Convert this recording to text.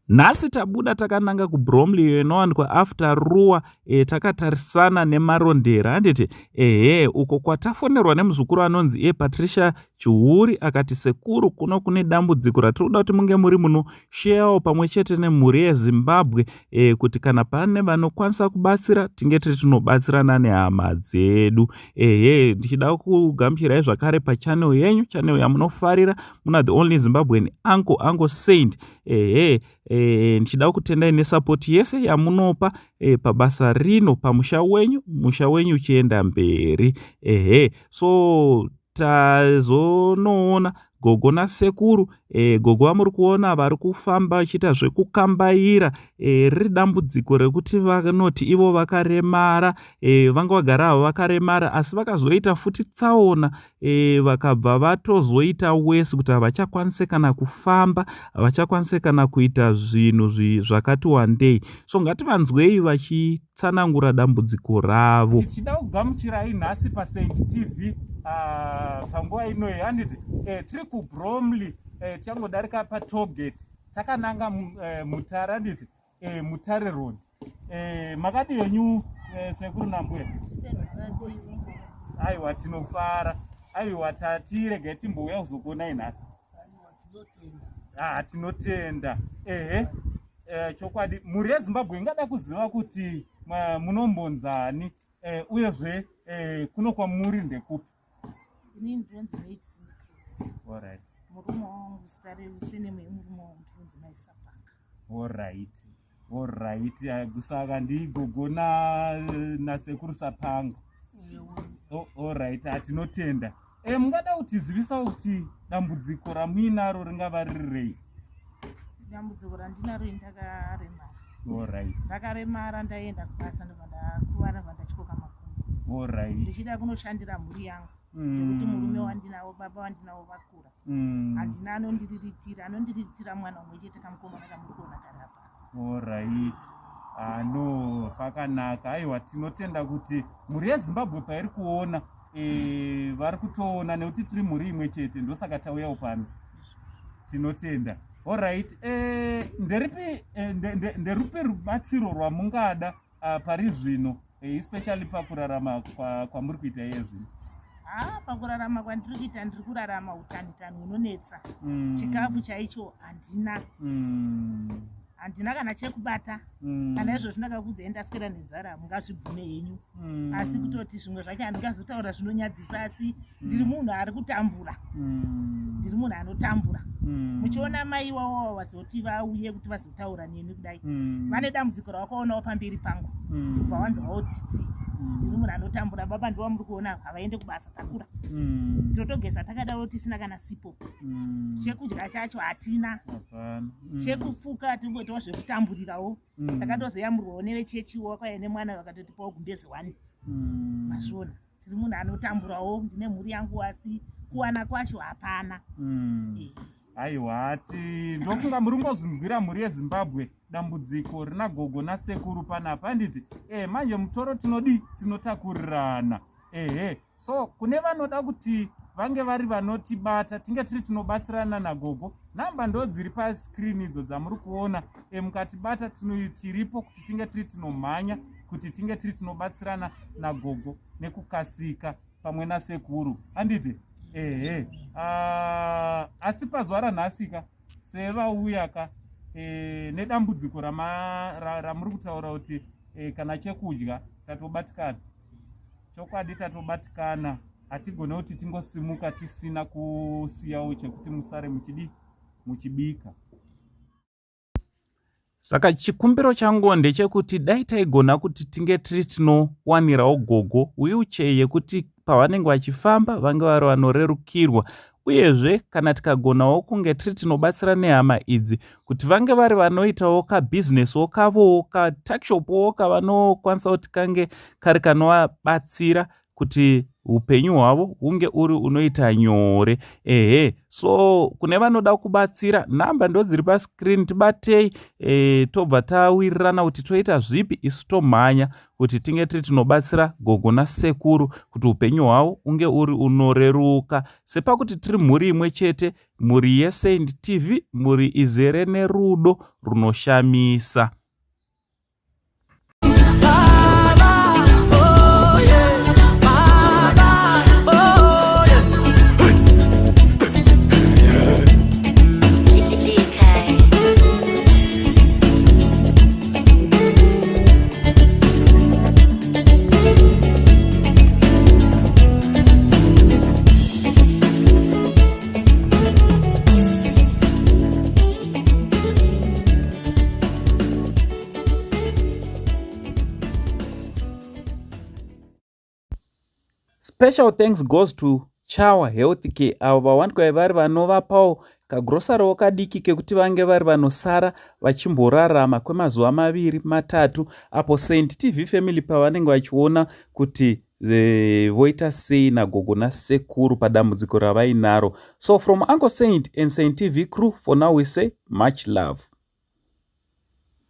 Nhasi tabuda takananga kuBromley iyo inowanikwa after Rua takatarisana nemarondera handiti uko kwatafonerwa nemuzukuru anonzi Patricia Chihuri akati sekuru kuno kune dambudziko ratinoda kuti munge muri munosheyawo pamwe chete nemhuri yeZimbabwe kuti kana pane vanokwanisa kubatsira tinge tiri tinobatsirana nehama dzedu. Ndichida kugamuchirai zvakare pachannel yenyu, channel yamunofarira, muna the only Zimbabwean Uncle Saint. Ndichida kutendai nesapoti yese yamunopa pabasa rino pamusha wenyu uchienda mberi. So tazonoona gogo nasekuru, gogo vamuri kuona vari kufamba vachiita zvekukambaira riri dambudziko rekuti vanoti ivo vakaremara, vanga vagara havo vakaremara asi vakazoita futi tsaona vakabva vatozoita wesi kuti havachakwanise kana kufamba, havachakwanise kana kuita zvinhu zvakati wandei. So ngativanzwei vachitsanangura dambudziko ravo. Tichida kugamuchirai nhasi paSaint TV panguva ino handiti tiri kuBromley tangodarika patollgate takananga Mutare handiti Mutare road. Makadi yenyu sekuru nambuya? Aiwa tinofara. Aiwa tatiregai timbouya kuzokuonai nhasi. Tinotenda. Chokwadi mhuri yeZimbabwe ingada kuziva kuti munombonzani uyezve kuno kwamuri ndekupi? Inini ndinonzi Lady Smith. Alright. Murume wangu Stare Lusene murume wangu ndinonzi Maisapanga. Alright. Saka ndigogo nasekuru Sapanga. Alright, tinotenda. Mungada kutizivisa kuti dambudziko ramuinaro ringava riri rei? Dambudziko randinaro ndakaremara. Alright. Ndakaremara ndaenda kubasa ndakuvara vandachikoka makumbo. Alright. Ndichida kunoshandira mhuri yangu. Nekuti murume wandinawo, baba wandinawo vakura. Handina anondiriritira mwana umwe chete kamukomana kamuri kuona kari apa. Alright. Pakanaka. Aiwa tinotenda kuti mhuri yeZimbabwe pairi kuona vari kutoona nekuti tiri mhuri imwe chete ndosaka tauyawo pano. Tinotenda. Alright. Nderupi rubatsiro rwamungada pari zvino, especially pakurarama kwamuri kuita iye zvino? Pakurarama kwandiri kuita ndiri kurarama utani hunonetsa. Chikafu chaicho handina kana chekubata. Kana izvo zvindakakudza ndaswera nenzara mungazvibvune henyu. Asi kutoti zvimwe zvacho handingazotaura zvinonyadzisa, asi ndiri munhu ari kutambura. Ndiri munhu anotambura. Muchiona mai wavo vazoti vauye kuti vazotaura nemi kudai, vane dambudziko ravakaonawo pamberi pangu kubva wanzwawo tsitsi. Ndiri munhu anotambura. Baba ndiwa muri kuona havaende kubasa takura. Totogeza takadaro tisina kana sipo. Chekudya chacho hatina. Chekupfuka tingoitawo zvekutamburirawo. Takadozoyamurwawo nevechechiwo kwaine mwana vakatotipawo gumbezi 1. Mazviona. Ndiri munhu anotamburawo, ndine mhuri yangu asi kuwana kwacho hapana. Aiwa, ndofunga muri ngozvinzwira mhuri yeZimbabwe dambudziko rina gogo nasekuru panapa handiti. Manje mutoro tinotakurirana. So kune vanoda kuti vange vari vanotibata tinge tiri tinobatsirana nagogo, namba ndo dziri paskrini idzo dzamuri kuona. Mukatibata tiripo kuti tinge tiri tinomhanya kuti tinge tiri tinobatsirana nagogo nekukasika pamwe nasekuru handiti. Asi pazuva ranhasika sevauyaka nedambudziko ramuri kutaura kuti kana chekudya tatobatikana. Chokwadi tatobatikana, hatigone kuti tingosimuka tisina kusiyawo chekuti musare muchibika. Saka chikumbiro changu ndechekuti dai taigona kuti tinge tiri tinowanirawo gogo wheelchair yekuti pavanenge vachifamba vange vari vanorerukirwa, uyezve kana tikagonawo kunge tiri tinobatsira nehama idzi kuti vange vari vanoitawo kabhizinesiwo kavowo, katakishopuwo kavanokwanisa kuti kange kari kanovabatsira kuti upenyu hwavo unge uri unoita nyore. So kune vanoda kubatsira, namba ndo dziri pascreen, tibatei tobva tawirirana kuti toita zvipi isu tomhanya kuti tinge tiri tinobatsira gogo nasekuru kuti upenyu hwavo unge uri unoreruka. Sepakuti tiri mhuri imwe chete, mhuri yeSaint TV, mhuri izere nerudo runoshamisa. Special thanks goes to Chawa Healthcare, avo vawanikwa vari vanovapawo kagrosarowo kadiki kekuti vange vari vanosara vachimborarama kwemazuva 2-3 apo Saint TV family pavanenge vachiona kuti voita sei nagogo nasekuru padambudziko ravainaro. So from Uncle Saint and Saint TV crew, for now we say much love.